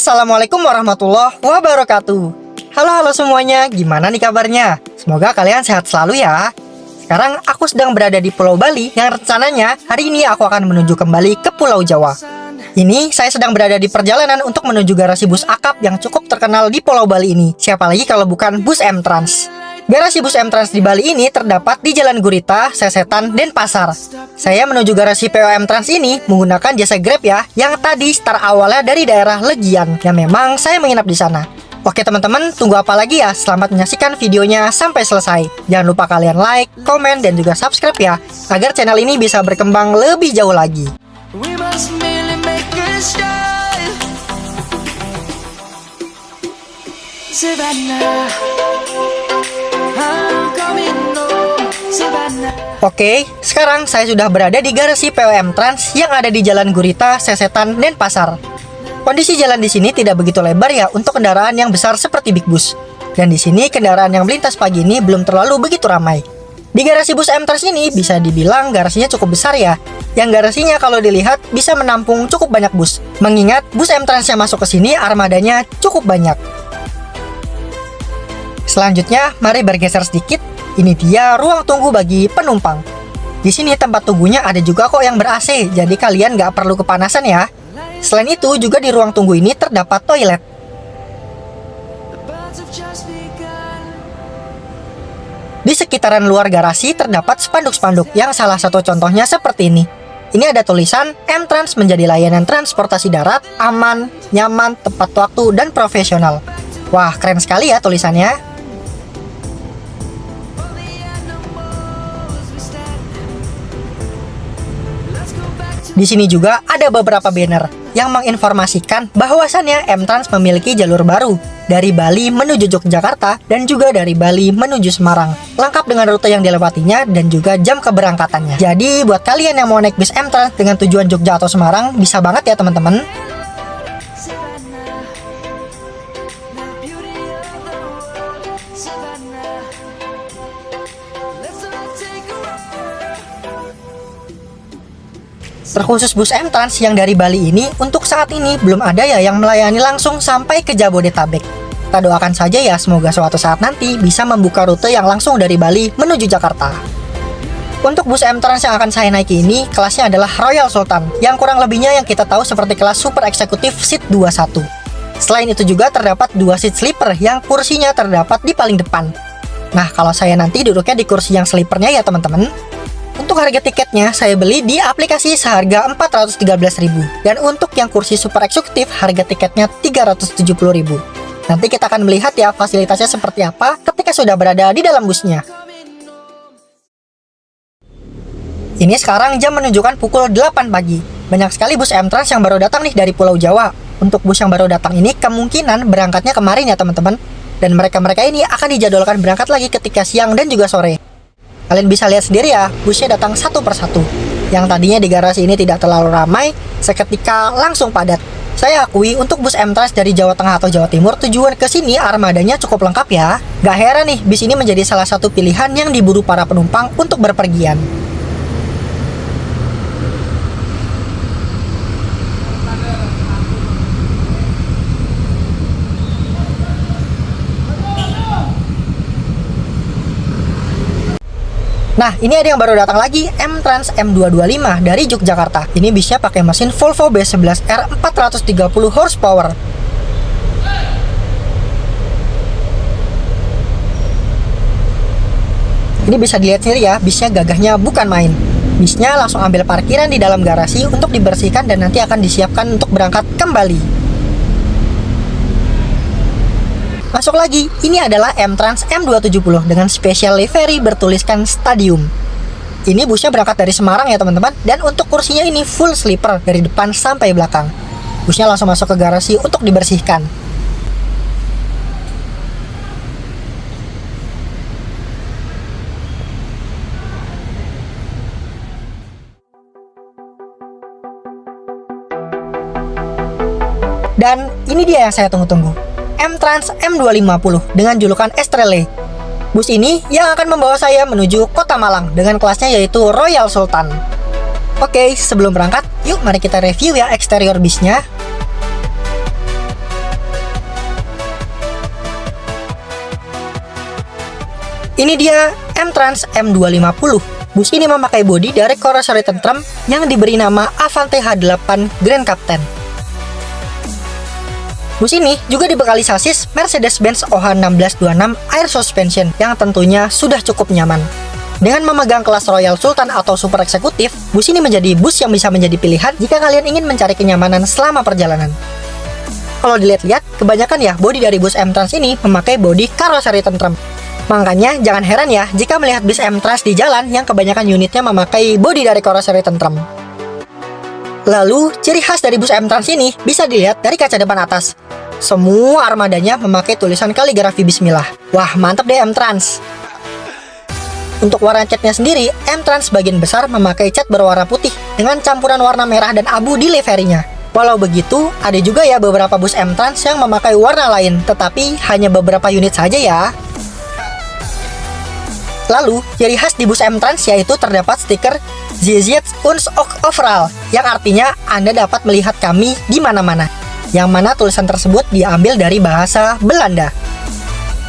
Assalamualaikum warahmatullahi wabarakatuh. Halo semuanya, gimana nih kabarnya? Semoga kalian sehat selalu ya. Sekarang aku sedang berada di Pulau Bali yang rencananya hari ini aku akan menuju kembali ke Pulau Jawa. Ini saya sedang berada di perjalanan untuk menuju garasi bus akap yang cukup terkenal di Pulau Bali ini. Siapa lagi kalau bukan bus M-Trans. Garasi bus M-Trans di Bali ini terdapat di Jalan Gurita, Sesetan, Denpasar. Saya menuju garasi PO M-Trans ini menggunakan jasa Grab ya, yang tadi start awalnya dari daerah Legian, yang memang saya menginap di sana. Oke teman-teman, tunggu apa lagi ya? Selamat menyaksikan videonya sampai selesai. Jangan lupa kalian like, komen, dan juga subscribe ya, agar channel ini bisa berkembang lebih jauh lagi. Oke, sekarang saya sudah berada di garasi PO M-Trans yang ada di Jalan Gurita, Sesetan, Denpasar. Kondisi jalan di sini tidak begitu lebar ya untuk kendaraan yang besar seperti big bus. Dan di sini kendaraan yang melintas pagi ini belum terlalu begitu ramai. Di garasi bus M-Trans ini bisa dibilang garasinya cukup besar ya. Yang garasinya kalau dilihat bisa menampung cukup banyak bus. Mengingat bus M-Trans yang masuk ke sini armadanya cukup banyak. Selanjutnya, mari bergeser sedikit. Ini dia ruang tunggu bagi penumpang. Di sini tempat tunggunya ada juga kok yang ber-AC, jadi kalian nggak perlu kepanasan ya. Selain itu, juga di ruang tunggu ini terdapat toilet. Di sekitaran luar garasi terdapat spanduk-spanduk yang salah satu contohnya seperti ini. Ini ada tulisan, M-Trans menjadi layanan transportasi darat, aman, nyaman, tepat waktu, dan profesional. Wah, keren sekali ya tulisannya. Di sini juga ada beberapa banner yang menginformasikan bahwasannya M-Trans memiliki jalur baru dari Bali menuju Yogyakarta dan juga dari Bali menuju Semarang, lengkap dengan rute yang dilewatinya dan juga jam keberangkatannya. Jadi buat kalian yang mau naik bis M-Trans dengan tujuan Jogja atau Semarang, bisa banget ya teman-teman. Terkhusus bus M-Trans yang dari Bali ini, untuk saat ini belum ada ya yang melayani langsung sampai ke Jabodetabek. Kita doakan saja ya, semoga suatu saat nanti bisa membuka rute yang langsung dari Bali menuju Jakarta. Untuk bus M-Trans yang akan saya naiki ini, kelasnya adalah Royal Sultan, yang kurang lebihnya yang kita tahu seperti kelas super eksekutif seat 21. Selain itu juga terdapat 2 seat sleeper yang kursinya terdapat di paling depan. Nah, kalau saya nanti duduknya di kursi yang sleepernya ya teman-teman. Untuk harga tiketnya, saya beli di aplikasi seharga 413.000. Dan untuk yang kursi super eksekutif, harga tiketnya 370.000. Nanti kita akan melihat ya fasilitasnya seperti apa ketika sudah berada di dalam busnya. Ini sekarang jam menunjukkan pukul 8 pagi. Banyak sekali bus M-Trans yang baru datang nih dari Pulau Jawa. Untuk bus yang baru datang ini kemungkinan berangkatnya kemarin ya teman-teman. Dan mereka-mereka ini akan dijadwalkan berangkat lagi ketika siang dan juga sore. Kalian bisa lihat sendiri ya, busnya datang satu persatu. Yang tadinya di garasi ini tidak terlalu ramai, seketika langsung padat. Saya akui untuk bus M-Trans dari Jawa Tengah atau Jawa Timur tujuan ke sini armadanya cukup lengkap ya. Gak heran nih, bis ini menjadi salah satu pilihan yang diburu para penumpang untuk berpergian. Nah, ini ada yang baru datang lagi, M-Trans M225 dari Yogyakarta. Ini bisnya pakai mesin Volvo B11R 430 horsepower. Ini bisa dilihat sendiri ya, bisnya gagahnya bukan main. Bisnya langsung ambil parkiran di dalam garasi untuk dibersihkan dan nanti akan disiapkan untuk berangkat kembali. Masuk lagi, ini adalah M-Trans M270 dengan special livery bertuliskan Stadium. Ini busnya berangkat dari Semarang ya teman-teman, dan untuk kursinya ini full sleeper dari depan sampai belakang. Busnya langsung masuk ke garasi untuk dibersihkan. Dan ini dia yang saya tunggu-tunggu. M-Trans M250 dengan julukan Estrelle. Bus ini yang akan membawa saya menuju Kota Malang dengan kelasnya yaitu Royal Sultan. Oke, sebelum berangkat, yuk mari kita review ya eksterior bisnya. Ini dia M-Trans M250. Bus ini memakai bodi dari karoseri tentram yang diberi nama Avante H8 Grand Captain. Bus ini juga dibekali sasis Mercedes-Benz OH1626 Air Suspension yang tentunya sudah cukup nyaman. Dengan memegang kelas Royal Sultan atau Super Eksekutif, bus ini menjadi bus yang bisa menjadi pilihan jika kalian ingin mencari kenyamanan selama perjalanan. Kalau dilihat-lihat, kebanyakan ya bodi dari bus M-Trans ini memakai bodi karoseri tentram. Makanya jangan heran ya jika melihat bus M-Trans di jalan yang kebanyakan unitnya memakai bodi dari karoseri tentram. Lalu, ciri khas dari bus M-Trans ini bisa dilihat dari kaca depan atas. Semua armadanya memakai tulisan kaligrafi Bismillah. Wah, mantap deh M-Trans. Untuk warna catnya sendiri, M-Trans sebagian besar memakai cat berwarna putih dengan campuran warna merah dan abu di liverinya. Walau begitu, ada juga ya beberapa bus M-Trans yang memakai warna lain, tetapi hanya beberapa unit saja ya. Lalu, ciri khas di bus M-Trans yaitu terdapat stiker ZZ uns ook overal, yang artinya Anda dapat melihat kami di mana-mana. Yang mana tulisan tersebut diambil dari bahasa Belanda.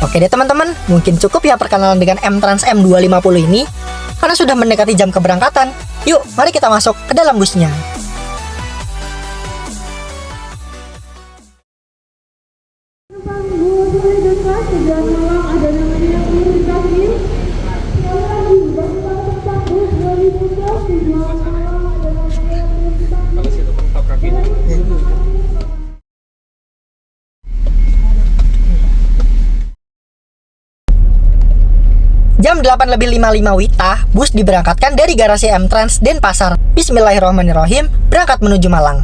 Oke deh teman-teman, mungkin cukup ya perkenalan dengan M-Trans M250 ini. Karena sudah mendekati jam keberangkatan, yuk mari kita masuk ke dalam busnya. Jam 8:55 WITA, bus diberangkatkan dari garasi M-Trans Denpasar. Bismillahirrahmanirrahim, berangkat menuju Malang.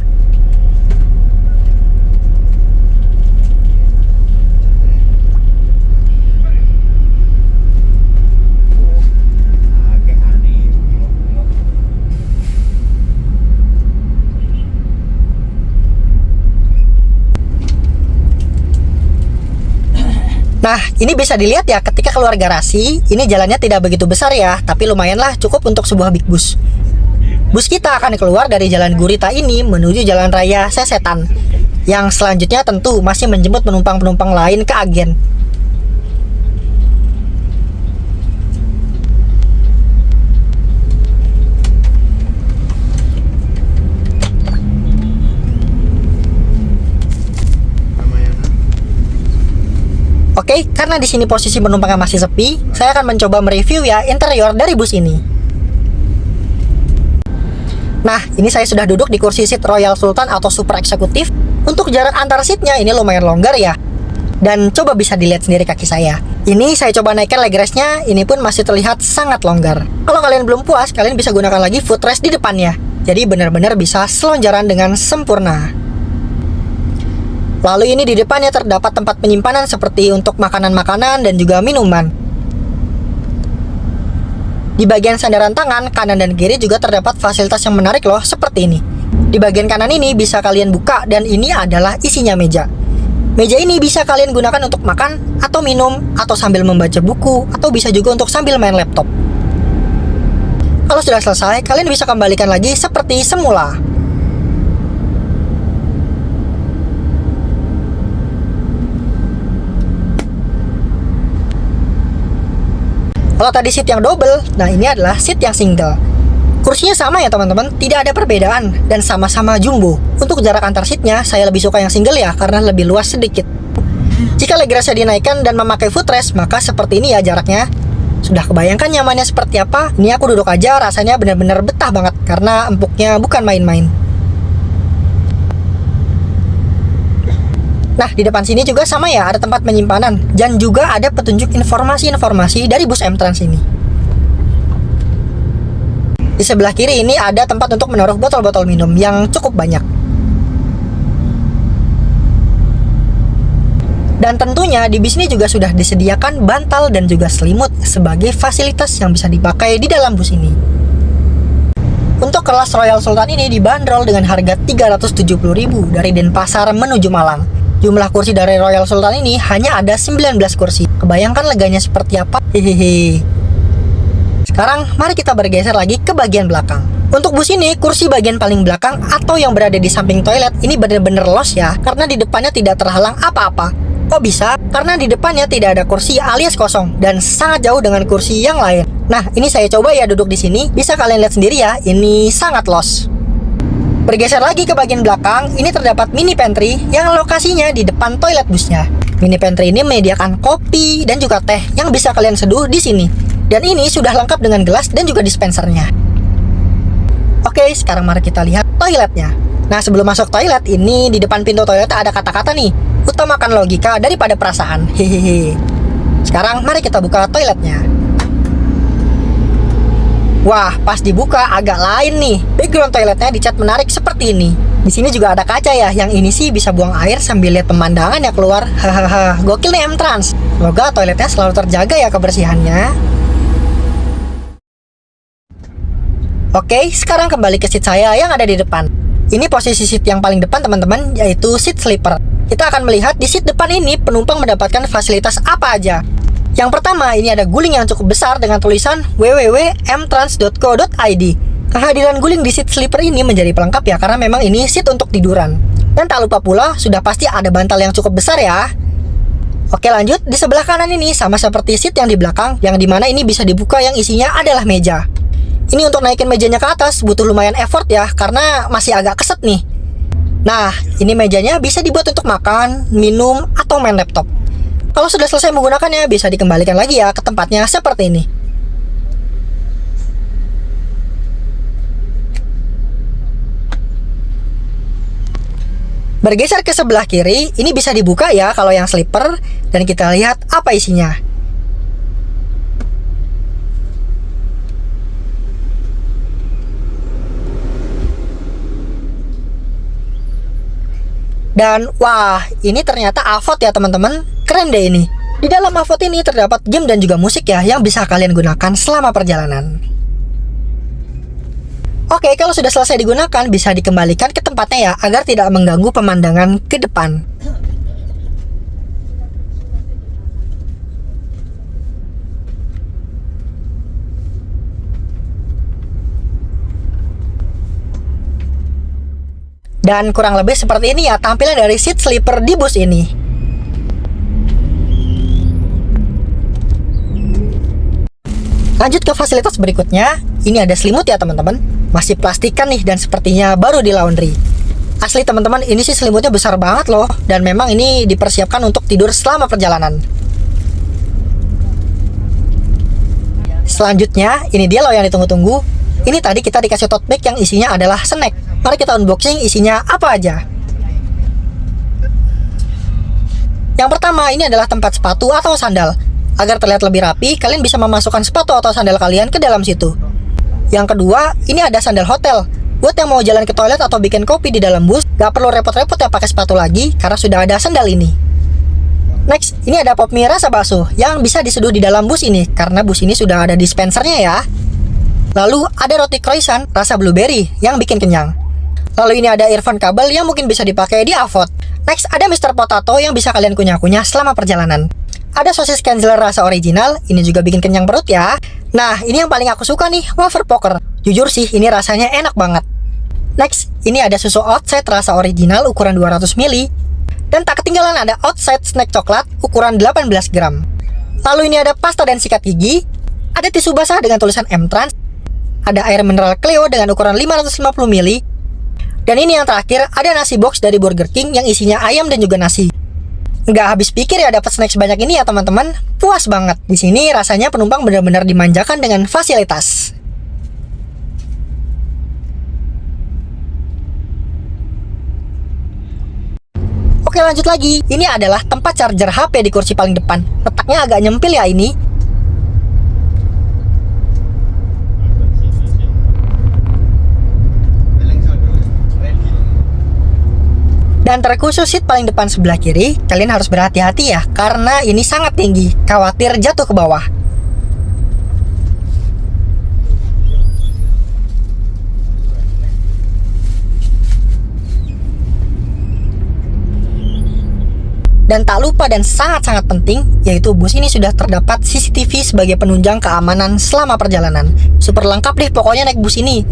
Nah, ini bisa dilihat ya ketika keluar garasi, ini jalannya tidak begitu besar ya, tapi lumayanlah cukup untuk sebuah big bus. Bus kita akan keluar dari Jalan Gurita ini menuju Jalan Raya Sesetan, yang selanjutnya tentu masih menjemput penumpang-penumpang lain ke agen. Oke, karena di sini posisi penumpangnya masih sepi, saya akan mencoba mereview ya interior dari bus ini. Nah, ini saya sudah duduk di kursi seat Royal Sultan atau Super Eksekutif. Untuk jarak antar seatnya ini lumayan longgar ya. Dan coba bisa dilihat sendiri kaki saya. Ini saya coba naikkan leg rest-nya, ini pun masih terlihat sangat longgar. Kalau kalian belum puas, kalian bisa gunakan lagi footrest di depannya. Jadi benar-benar bisa selonjaran dengan sempurna. Lalu ini di depannya terdapat tempat penyimpanan seperti untuk makanan-makanan dan juga minuman. Di bagian sandaran tangan, kanan dan kiri juga terdapat fasilitas yang menarik loh, seperti ini. Di bagian kanan ini bisa kalian buka dan ini adalah isinya meja. Meja ini bisa kalian gunakan untuk makan atau minum, atau sambil membaca buku, atau bisa juga untuk sambil main laptop. Kalau sudah selesai, kalian bisa kembalikan lagi seperti semula. Kalau tadi seat yang double, nah ini adalah seat yang single. Kursinya sama ya teman-teman, tidak ada perbedaan dan sama-sama jumbo. Untuk jarak antar seatnya, saya lebih suka yang single ya, karena lebih luas sedikit. Jika leg rest-nya dinaikkan dan memakai footrest, maka seperti ini ya jaraknya. Sudah kebayangkan nyamannya seperti apa? Ini aku duduk aja, rasanya benar-benar betah banget, karena empuknya bukan main-main. Nah, di depan sini juga sama ya, ada tempat penyimpanan dan juga ada petunjuk informasi-informasi dari bus M-Trans ini. Di sebelah kiri ini ada tempat untuk menaruh botol-botol minum yang cukup banyak. Dan tentunya di bis ini juga sudah disediakan bantal dan juga selimut sebagai fasilitas yang bisa dipakai di dalam bus ini. Untuk kelas Royal Sultan ini dibanderol dengan harga 370.000 dari Denpasar menuju Malang. Jumlah kursi dari Royal Sultan ini hanya ada 19 kursi. Kebayangkan leganya seperti apa? Hehehe. Sekarang mari kita bergeser lagi ke bagian belakang. Untuk bus ini, kursi bagian paling belakang atau yang berada di samping toilet ini benar-benar los ya, karena di depannya tidak terhalang apa-apa. Kok bisa? Karena di depannya tidak ada kursi alias kosong dan sangat jauh dengan kursi yang lain. Nah, ini saya coba ya duduk di sini. Bisa kalian lihat sendiri ya, ini sangat los. Bergeser lagi ke bagian belakang, ini terdapat mini pantry yang lokasinya di depan toilet busnya. Mini pantry ini menyediakan kopi dan juga teh yang bisa kalian seduh di sini. Dan ini sudah lengkap dengan gelas dan juga dispensernya. Oke, sekarang mari kita lihat toiletnya. Nah, sebelum masuk toilet, ini di depan pintu toilet ada kata-kata nih, utamakan logika daripada perasaan. Hehehe. Sekarang mari kita buka toiletnya. Wah, pas dibuka agak lain nih. Background toiletnya dicat menarik seperti ini. Di sini juga ada kaca ya, yang ini sih bisa buang air sambil lihat pemandangan ya keluar. Hahaha, gokil nih M-Trans. Semoga toiletnya selalu terjaga ya kebersihannya. Oke, sekarang kembali ke seat saya yang ada di depan. Ini posisi seat yang paling depan teman-teman, yaitu seat sleeper. Kita akan melihat di seat depan ini penumpang mendapatkan fasilitas apa aja. Yang pertama, ini ada guling yang cukup besar dengan tulisan www.mtrans.co.id. Kehadiran guling di seat sleeper ini menjadi pelengkap ya, karena memang ini seat untuk tiduran. Dan tak lupa pula, sudah pasti ada bantal yang cukup besar ya. Oke, lanjut. Di sebelah kanan ini sama seperti seat yang di belakang, yang dimana ini bisa dibuka yang isinya adalah meja. Ini untuk naikin mejanya ke atas butuh lumayan effort ya, karena masih agak keset nih. Nah, ini mejanya bisa dibuat untuk makan, minum, atau main laptop. Kalau sudah selesai menggunakannya, bisa dikembalikan lagi ya ke tempatnya seperti ini. Bergeser ke sebelah kiri, ini bisa dibuka ya kalau yang sleeper, dan kita lihat apa isinya. Dan wah, ini ternyata AVOD ya teman-teman. Keren deh ini. Di dalam AVOD ini terdapat game dan juga musik ya yang bisa kalian gunakan selama perjalanan. Oke, kalau sudah selesai digunakan bisa dikembalikan ke tempatnya ya, agar tidak mengganggu pemandangan ke depan. Dan kurang lebih seperti ini ya tampilan dari seat sleeper di bus ini. Lanjut ke fasilitas berikutnya. Ini ada selimut ya teman-teman. Masih plastikan nih dan sepertinya baru di laundry. Asli teman-teman, ini sih selimutnya besar banget loh. Dan memang ini dipersiapkan untuk tidur selama perjalanan. Selanjutnya, ini dia loh yang ditunggu-tunggu. Ini tadi kita dikasih tote bag yang isinya adalah snack. Mari kita unboxing isinya apa aja. Yang pertama, ini adalah tempat sepatu atau sandal. Agar terlihat lebih rapi, kalian bisa memasukkan sepatu atau sandal kalian ke dalam situ. Yang kedua, ini ada sandal hotel. Buat yang mau jalan ke toilet atau bikin kopi di dalam bus, gak perlu repot-repot ya pakai sepatu lagi, karena sudah ada sandal ini. Next, ini ada pop mie rasa bakso yang bisa diseduh di dalam bus ini, karena bus ini sudah ada dispensernya ya. Lalu ada roti croissant rasa blueberry yang bikin kenyang. Lalu ini ada earphone kabel yang mungkin bisa dipakai di AVOD. Next, ada Mr. Potato yang bisa kalian kunyah-kunyah selama perjalanan. Ada sosis Kenzler rasa original, ini juga bikin kenyang perut ya. Nah, ini yang paling aku suka nih, wafer poker. Jujur sih, ini rasanya enak banget. Next, ini ada susu outside rasa original ukuran 200 ml. Dan tak ketinggalan ada outside snack coklat ukuran 18 gram. Lalu ini ada pasta dan sikat gigi. Ada tisu basah dengan tulisan M-Trans. Ada air mineral Cleo dengan ukuran 550 ml. Dan ini yang terakhir, ada nasi box dari Burger King yang isinya ayam dan juga nasi. Nggak habis pikir ya dapat snack sebanyak ini ya teman-teman. Puas banget. Di sini rasanya penumpang benar-benar dimanjakan dengan fasilitas. Oke, lanjut lagi. Ini adalah tempat charger HP di kursi paling depan. Letaknya agak nyempil ya ini. Dan terkhusus seat paling depan sebelah kiri, kalian harus berhati-hati ya, karena ini sangat tinggi, khawatir jatuh ke bawah. Dan tak lupa dan sangat-sangat penting, yaitu bus ini sudah terdapat CCTV sebagai penunjang keamanan selama perjalanan. Super lengkap deh pokoknya naik bus ini.